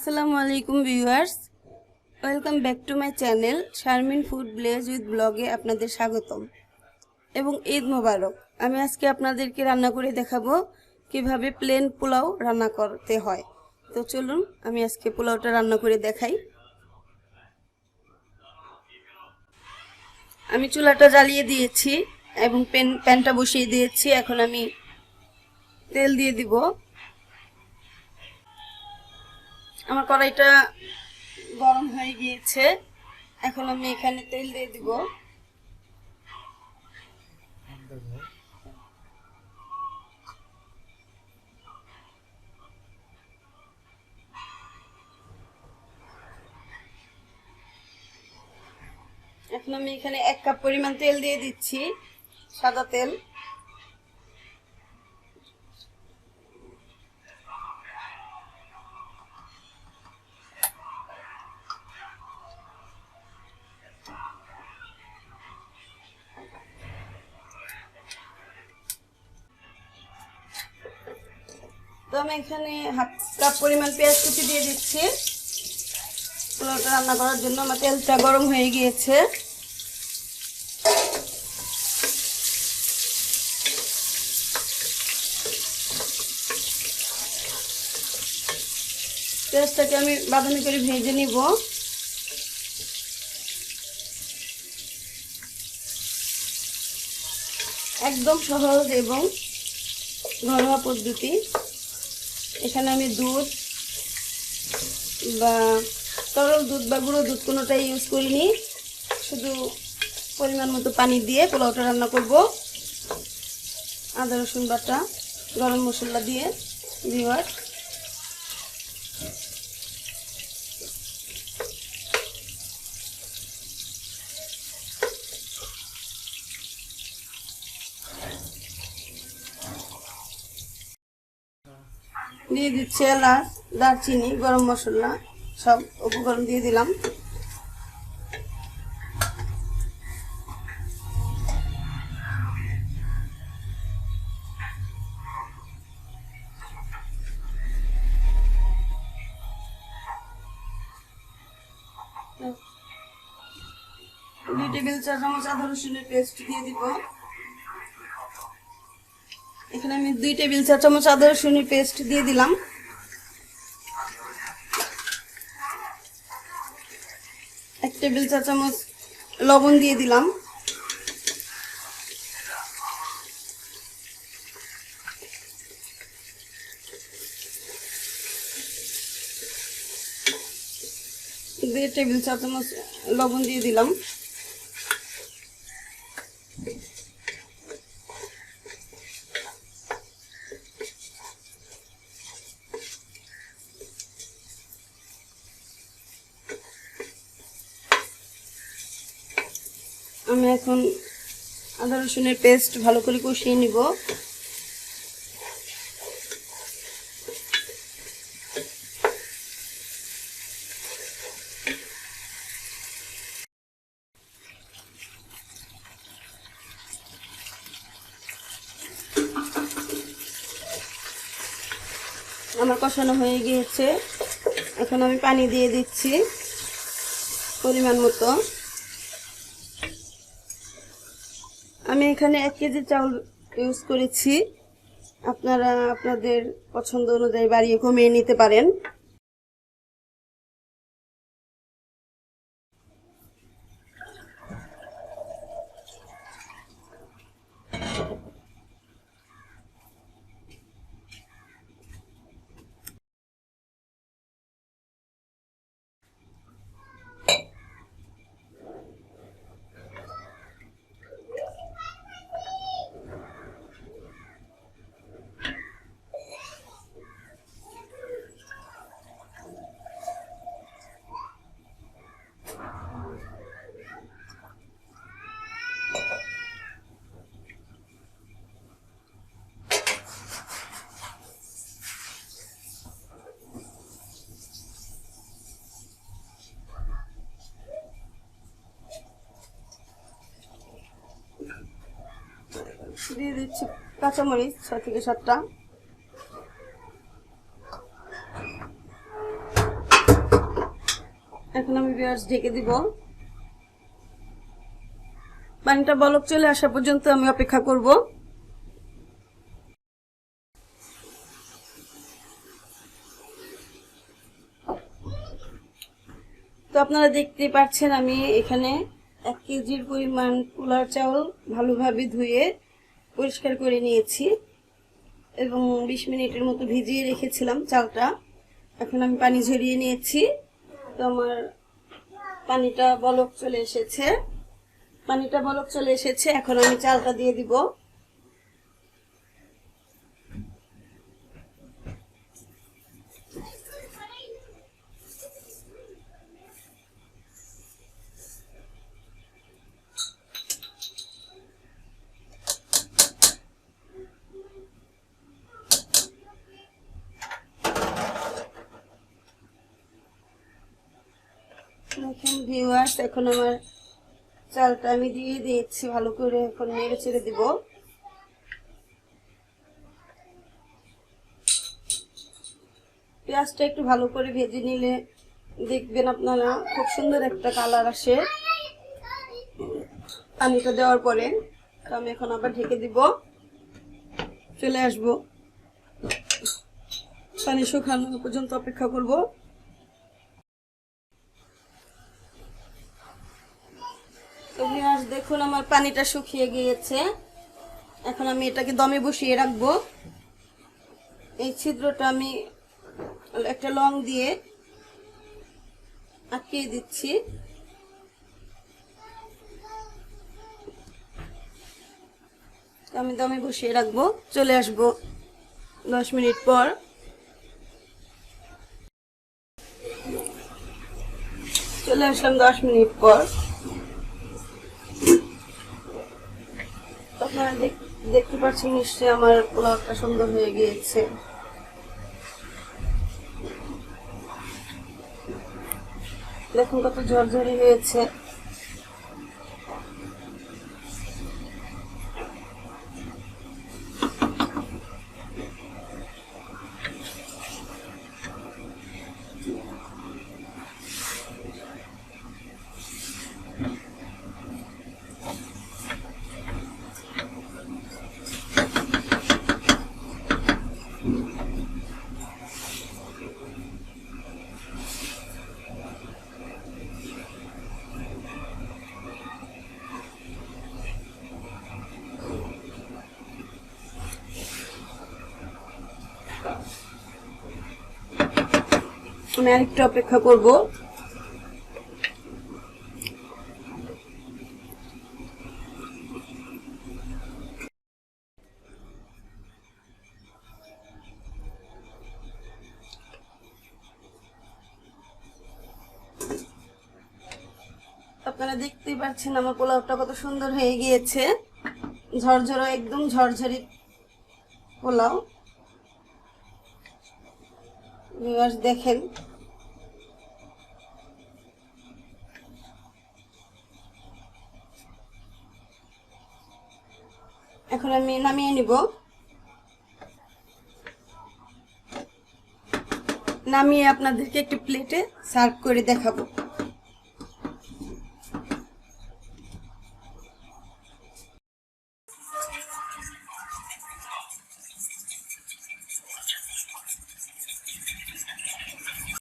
আসসালামু আলাইকুম viewers, welcome back to my channel Sharmin food bless with ব্লগে আপনাদের স্বাগতম এবং ঈদ মোবারক। আমি আজকে আপনাদেরকে রান্না করে দেখাবো কিভাবে প্লেন পোলাও রান্না করতে হয়। তো চলুন আমি আজকে পোলাওটা রান্না করে দেখাই। আমি চুলাটা জ্বালিয়ে দিয়েছি এবং প্যানটা বসিয়ে দিয়েছি। এখন আমি তেল দিয়ে দিব। আমার কড়াইটা গরম হয়ে গিয়েছে, এখন আমি এখানে তেল দিয়ে দিব। এখন আমি এখানে 1 কাপ পরিমাণ তেল দিয়ে দিচ্ছি, সাদা তেল। তো আমি এখানে 1/2 কাপ পরিমাণ পেঁয়াজ কুচি দিয়ে দিচ্ছি পোলাওটা রান্না করার জন্য। আমার তেলটা গরম হয়ে গিয়েছে। পেঁয়াজটাকে আমি বাদামি করে ভেজে নিব। একদম সহজ এবং ঘরোয়া পদ্ধতি। এখানে আমি দুধ বা তরল দুধ বা গুঁড়ো দুধ কোনোটাই ইউজ করিনি, শুধু পরিমাণ মতো পানি দিয়ে পোলাওটা রান্না করব। আদা রসুন বাটা, গরম মশলা দিয়ে ভিউয়ার। দিয়ে দিচ্ছি এলাচ, দারচিনি, গরম মশলা, সব উপকরণ দিয়ে দিলাম। দুই টেবিল চা চামচ আদা রসুনের পেস্ট দিয়ে দিব। এখানে আমি 2 টেবিল চা চামচ আদা রসুনের পেস্ট দিয়ে দিলাম। এক টেবিল চা চামচ লবণ দিয়ে দিলাম। দেড় টেবিল চা চামচ লবণ দিয়ে দিলাম। আমি এখন আদা রসুনের পেস্ট ভালো করে কষিয়ে নিব। আমার কষানো হয়ে গিয়েছে, এখন আমি পানি দিয়ে দিচ্ছি পরিমাণ মতো। আমি এখানে 1 কেজি চাউল ইউজ করেছি, আপনারা আপনাদের পছন্দ অনুযায়ী বাড়িয়ে কমিয়ে নিতে পারেন। দিয়ে দিচ্ছি কাঁচামরিচ 6 থেকে 7টা। এখন আমি ভিউয়ার্স ঢেকে দিব। পানিটা বলক চলে আসা পর্যন্ত আমি অপেক্ষা করব। তো আপনারা দেখতে পাচ্ছেন আমি এখানে 1 কেজির পরিমাণ পোলাও চাউল ভালোভাবে ধুয়ে পরিষ্কার করে নিয়েছি এবং 20 মিনিটের মতো ভিজিয়ে রেখেছিলাম চালটা। এখন আমি পানি ঝরিয়ে নিয়েছি। তো আমার পানিটা বলক চলে এসেছে। এখন আমি চালটা দিয়ে দিব। এখন ভিউয়ার্স এখন আমার চালটা আমি দিয়ে দিয়েছি ভালো করে। এখন নেড়ে ছেড়ে দিব। পেঁয়াজটা একটু ভালো করে ভেজে নিলে দেখবেন আপনারা খুব সুন্দর একটা কালার আসে পানিটা দেওয়ার পরে। তো আমি এখন আবার ঢেকে দিব। চলে আসব, পানি শুকানো পর্যন্ত অপেক্ষা করব। তো ভিউয়ার্স দেখুন আমার পানিটা শুকিয়ে গিয়েছে। এখন আমি এটাকে দমে বসিয়ে রাখবো। এই ছিদ্রটা আমি একটা লং দিয়ে আটকিয়ে দিচ্ছি। আমি দমে বসিয়ে রাখবো। চলে আসবো 10 মিনিট পর। চলে আসলাম 10 মিনিট পর। আপনারা দেখতে পাচ্ছেন নিশ্চয়ই আমার পোলাওটা সুন্দর হয়ে গিয়েছে। দেখুন কত ঝরঝরে হয়েছে। আমি আরেকটু অপেক্ষা করব। আপনারা দেখতেই পাচ্ছেন আমার পোলাওটা কত সুন্দর হয়ে গিয়েছে। ঝরঝর, একদম ঝরঝরি পোলাও। ভিউয়ার্স দেখেন। এখন আমি নামিয়ে নিব। নামিয়ে আপনাদেরকে একটি প্লেটে সার্ভ করে দেখাবো।